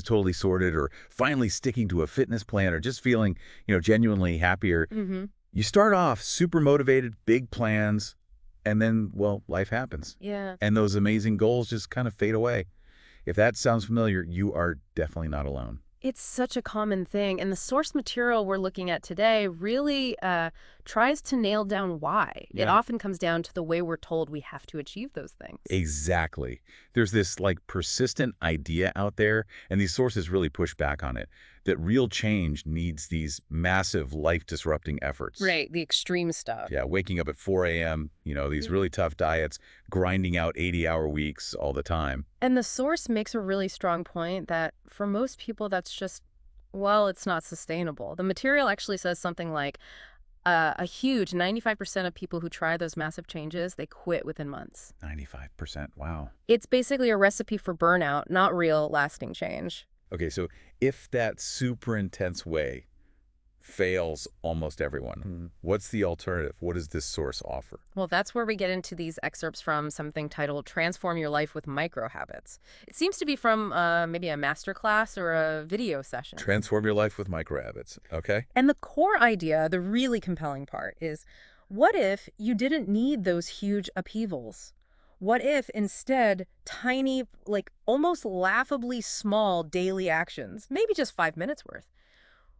totally sorted or finally sticking to a fitness plan or just feeling, genuinely happier. Mm-hmm. You start off super motivated, big plans, and then, well, life happens. Yeah. And those amazing goals just kind of fade away. If that sounds familiar, you are definitely not alone. It's such a common thing, and the source material we're looking at today really tries to nail down why. It Yeah. often comes down to the way we're told we have to achieve those things. Exactly. There's this like persistent idea out there, and these sources really push back on it, that real change needs these massive life-disrupting efforts. Right, the extreme stuff. Yeah, waking up at 4 a.m., these really tough diets, grinding out 80-hour weeks all the time. And the source makes a really strong point that for most people, that's just, well, it's not sustainable. The material actually says something like a huge 95% of people who try those massive changes, they quit within months. 95%, wow. It's basically a recipe for burnout, not real lasting change. Okay, so if that super intense way fails almost everyone, what's the alternative? What does this source offer? Well, that's where we get into these excerpts from something titled Transform Your Life with Micro Habits. It seems to be from maybe a masterclass or a video session. Transform your life with micro habits, okay? And the core idea, the really compelling part, is what if you didn't need those huge upheavals? What if instead tiny, like almost laughably small daily actions, maybe just 5 minutes worth,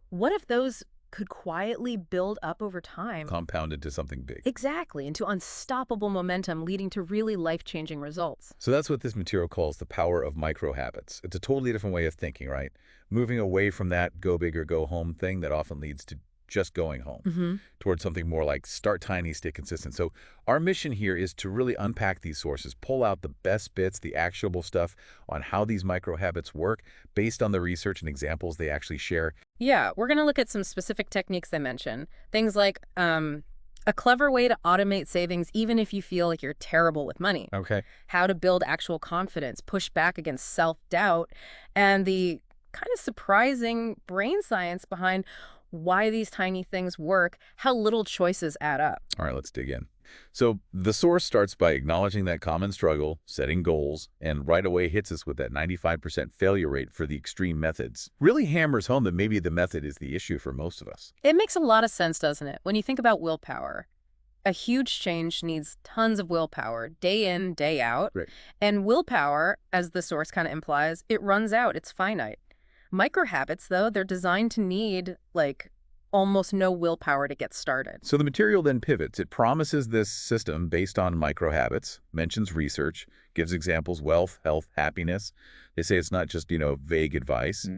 what if those could quietly build up over time? Compounded to something big. Exactly, into unstoppable momentum leading to really life-changing results. So that's what this material calls the power of micro habits. It's a totally different way of thinking, right? Moving away from that go big or go home thing that often leads to just going home towards something more like start tiny, stay consistent. So our mission here is to really unpack these sources, pull out the best bits, the actionable stuff on how these micro habits work based on the research and examples they actually share. Yeah, we're going to look at some specific techniques they mention. Things like a clever way to automate savings even if you feel like you're terrible with money. Okay. How to build actual confidence, push back against self-doubt, and the kind of surprising brain science behind why these tiny things work, how little choices add up. All right, let's dig in. So the source starts by acknowledging that common struggle, setting goals, and right away hits us with that 95% failure rate for the extreme methods. Really hammers home that maybe the method is the issue for most of us. It makes a lot of sense, doesn't it? When you think about willpower, a huge change needs tons of willpower, day in, day out. Right. And willpower, as the source kind of implies, it runs out, it's finite. Micro habits, though, they're designed to need, like, almost no willpower to get started. So the material then pivots. It promises this system based on micro habits, mentions research, gives examples, wealth, health, happiness. They say it's not just, vague advice.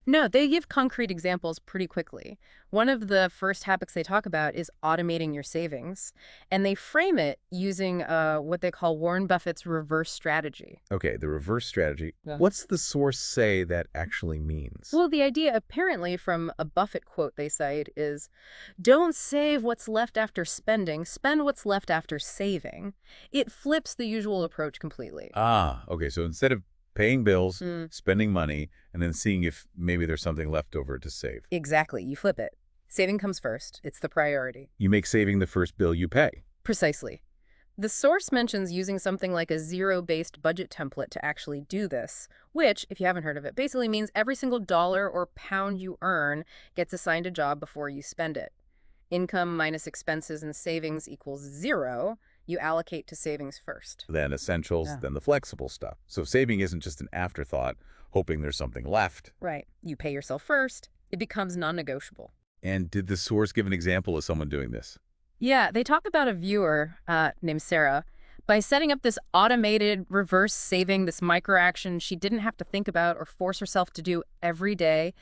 No, they give concrete examples pretty quickly. One of the first habits they talk about is automating your savings, and they frame it using what they call Warren Buffett's reverse strategy. Okay, the reverse strategy. Yeah. What's the source say that actually means? Well, the idea apparently from a Buffett quote they cite is, don't save what's left after spending, spend what's left after saving. It flips the usual approach completely. Okay, so instead of paying bills, spending money, and then seeing if maybe there's something left over to save. Exactly, you flip it. Saving comes first. It's the priority. You make saving the first bill you pay. Precisely. The source mentions using something like a zero-based budget template to actually do this, which, if you haven't heard of it, basically means every single dollar or pound you earn gets assigned a job before you spend it. Income minus expenses and savings equals 0. You allocate to savings first. Then essentials, then the flexible stuff. So saving isn't just an afterthought, hoping there's something left. Right. You pay yourself first. It becomes non-negotiable. And did the source give an example of someone doing this? Yeah, they talk about a viewer named Sarah. By setting up this automated reverse saving, this micro action she didn't have to think about or force herself to do every day,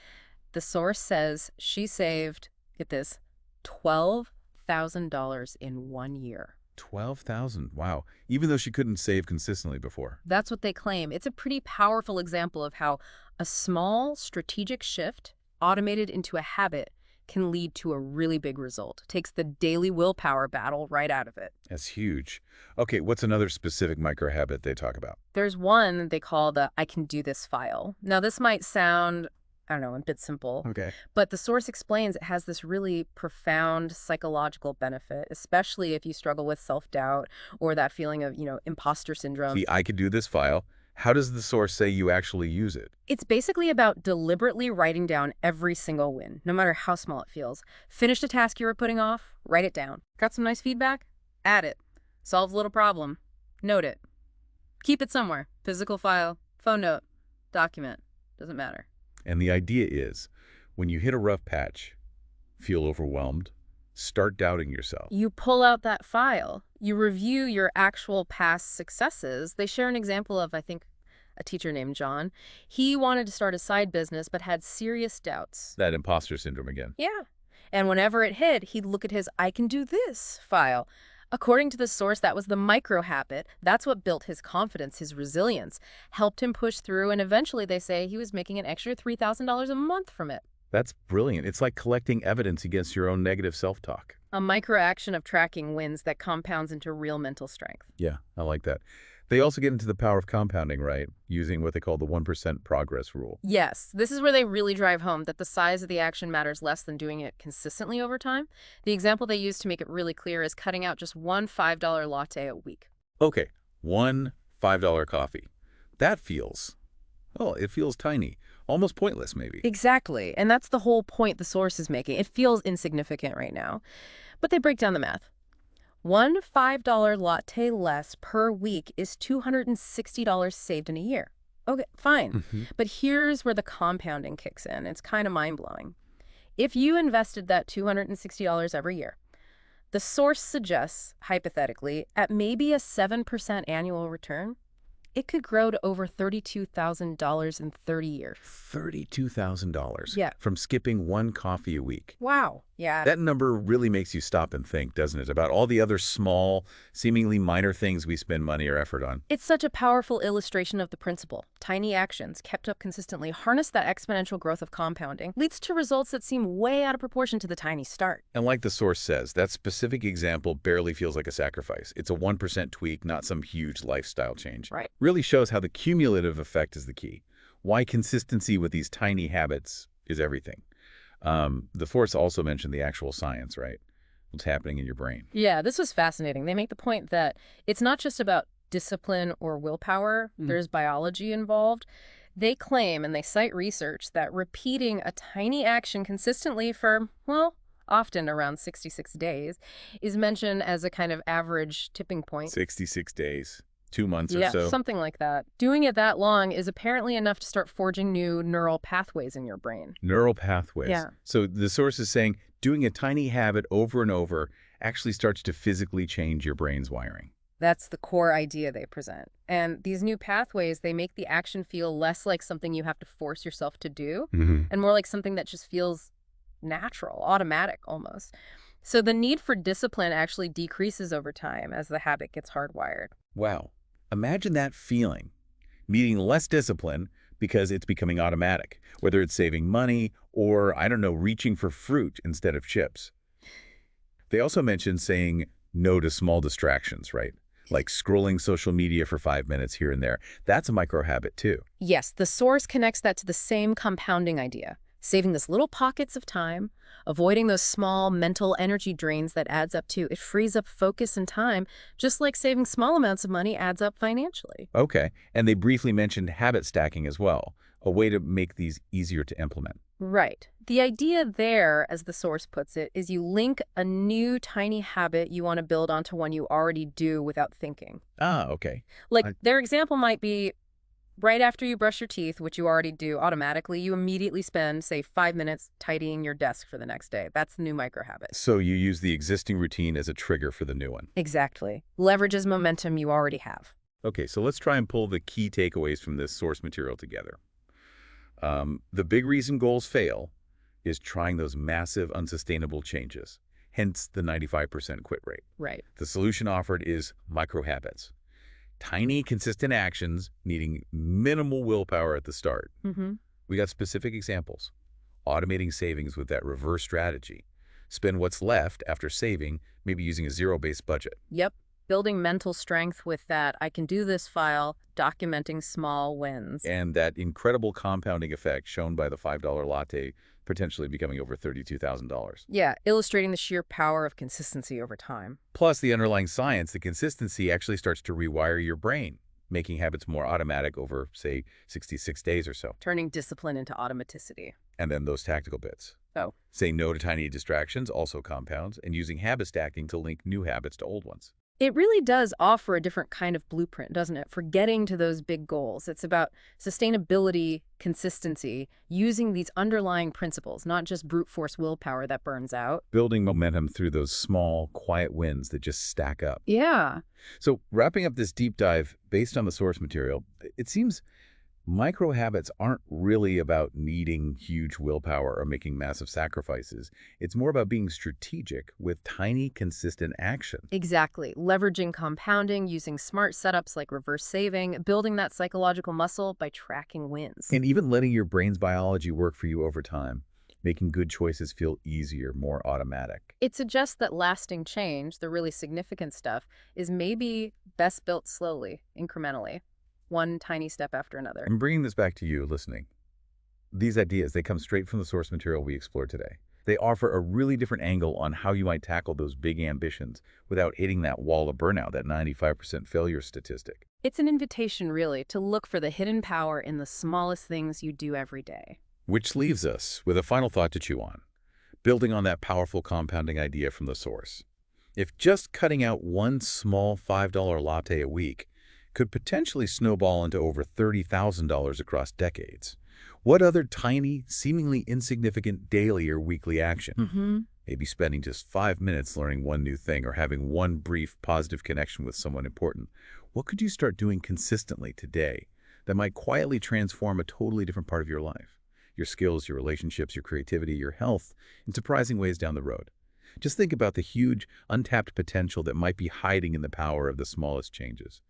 the source says she saved, get this, $12,000 in 1 year. 12,000. Wow. Even though she couldn't save consistently before. That's what they claim. It's a pretty powerful example of how a small strategic shift automated into a habit can lead to a really big result. Takes the daily willpower battle right out of it. That's huge. Okay, what's another specific micro habit they talk about? There's one they call the I can do this file. Now, this might sound, I don't know, a bit simple. Okay. But the source explains it has this really profound psychological benefit, especially if you struggle with self-doubt or that feeling of, imposter syndrome. See, I could do this file How does the source say you actually use it? It's basically about deliberately writing down every single win, no matter how small it feels. Finished a task you were putting off? Write it down. Got some nice feedback? Add it. Solved a little problem? Note it. Keep it somewhere. Physical file, phone note, document. Doesn't matter. And the idea is, when you hit a rough patch, feel overwhelmed, start doubting yourself. You pull out that file. You review your actual past successes. They share an example of, I think, a teacher named John. He wanted to start a side business but had serious doubts. That imposter syndrome again. Yeah. And whenever it hit, he'd look at his I can do this file. According to the source, that was the micro habit. That's what built his confidence, his resilience, helped him push through, and eventually they say he was making an extra $3,000 a month from it. That's brilliant. It's like collecting evidence against your own negative self-talk. A micro action of tracking wins that compounds into real mental strength. Yeah, I like that. They also get into the power of compounding, right? Using what they call the 1% progress rule. Yes, this is where they really drive home that the size of the action matters less than doing it consistently over time. The example they use to make it really clear is cutting out just one $5 latte a week. Okay, one $5 coffee. That feels, it feels tiny. Almost pointless, maybe. Exactly, and that's the whole point the source is making. It feels insignificant right now. But they break down the math. One $5 latte less per week is $260 saved in a year. Okay, fine. But here's where the compounding kicks in. It's kind of mind-blowing. If you invested that $260 every year, the source suggests, hypothetically, at maybe a 7% annual return, it could grow to over $32,000 in 30 years. $32,000 Yeah. from skipping one coffee a week. Wow. Yeah. That number really makes you stop and think, doesn't it, about all the other small, seemingly minor things we spend money or effort on. It's such a powerful illustration of the principle. Tiny actions, kept up consistently, harness that exponential growth of compounding, leads to results that seem way out of proportion to the tiny start. And like the source says, that specific example barely feels like a sacrifice. It's a 1% tweak, not some huge lifestyle change. Right. Really shows how the cumulative effect is the key. Why consistency with these tiny habits is everything. The source also mentioned the actual science, right? What's happening in your brain. Yeah, this was fascinating. They make the point that it's not just about discipline or willpower. There's biology involved. They claim, and they cite research, that repeating a tiny action consistently for, well, often around 66 days, is mentioned as a kind of average tipping point. 66 days. 2 months or Yeah, so. something like that. Doing it that long is apparently enough to start forging new neural pathways in your brain. Neural pathways. Yeah. So the source is saying doing a tiny habit over and over actually starts to physically change your brain's wiring. That's the core idea they present. And these new pathways, they make the action feel less like something you have to force yourself to do, and more like something that just feels natural, automatic almost. So the need for discipline actually decreases over time as the habit gets hardwired. Wow. Imagine that feeling, needing less discipline because it's becoming automatic, whether it's saving money or, I don't know, reaching for fruit instead of chips. They also mentioned saying no to small distractions, right? Like scrolling social media for 5 minutes here and there. That's a micro habit too. Yes, the source connects that to the same compounding idea. Saving those little pockets of time, avoiding those small mental energy drains that adds up too. It frees up focus and time, just like saving small amounts of money adds up financially. Okay. And they briefly mentioned habit stacking as well, a way to make these easier to implement. Right. The idea there, as the source puts it, is you link a new tiny habit you want to build onto one you already do without thinking. Ah, okay. Like their example might be right after you brush your teeth, which you already do automatically, you immediately spend, say, 5 minutes tidying your desk for the next day. That's the new micro habit. So you use the existing routine as a trigger for the new one. Exactly. Leverages momentum you already have. Okay, so let's try and pull the key takeaways from this source material together. The big reason goals fail is trying those massive, unsustainable changes, hence the 95% quit rate. Right. The solution offered is micro habits. Tiny, consistent actions needing minimal willpower at the start. We got specific examples. Automating savings with that reverse strategy. Spend what's left after saving, maybe using a zero-based budget. Yep. Building mental strength with that I can do this file, documenting small wins. And that incredible compounding effect shown by the $5 latte potentially becoming over $32,000. Yeah, illustrating the sheer power of consistency over time. Plus the underlying science, the consistency actually starts to rewire your brain, making habits more automatic over, say, 66 days or so. Turning discipline into automaticity. And then those tactical bits. Oh. Saying no to tiny distractions also compounds, and using habit stacking to link new habits to old ones. It really does offer a different kind of blueprint, doesn't it, for getting to those big goals. It's about sustainability, consistency, using these underlying principles, not just brute force willpower that burns out. Building momentum through those small, quiet wins that just stack up. Yeah. So wrapping up this deep dive based on the source material, it seems micro habits aren't really about needing huge willpower or making massive sacrifices. It's more about being strategic with tiny, consistent action. Exactly. Leveraging compounding, using smart setups like reverse saving, building that psychological muscle by tracking wins. And even letting your brain's biology work for you over time, making good choices feel easier, more automatic. It suggests that lasting change, the really significant stuff, is maybe best built slowly, incrementally. One tiny step after another. I'm bringing this back to you listening. These ideas, they come straight from the source material we explored today. They offer a really different angle on how you might tackle those big ambitions without hitting that wall of burnout, that 95% failure statistic. It's an invitation, really, to look for the hidden power in the smallest things you do every day. Which leaves us with a final thought to chew on, building on that powerful compounding idea from the source. If just cutting out one small $5 latte a week could potentially snowball into over $30,000 across decades, what other tiny, seemingly insignificant daily or weekly action, maybe spending just 5 minutes learning one new thing or having one brief positive connection with someone important, what could you start doing consistently today that might quietly transform a totally different part of your life? Your skills, your relationships, your creativity, your health, in surprising ways down the road. Just think about the huge, untapped potential that might be hiding in the power of the smallest changes.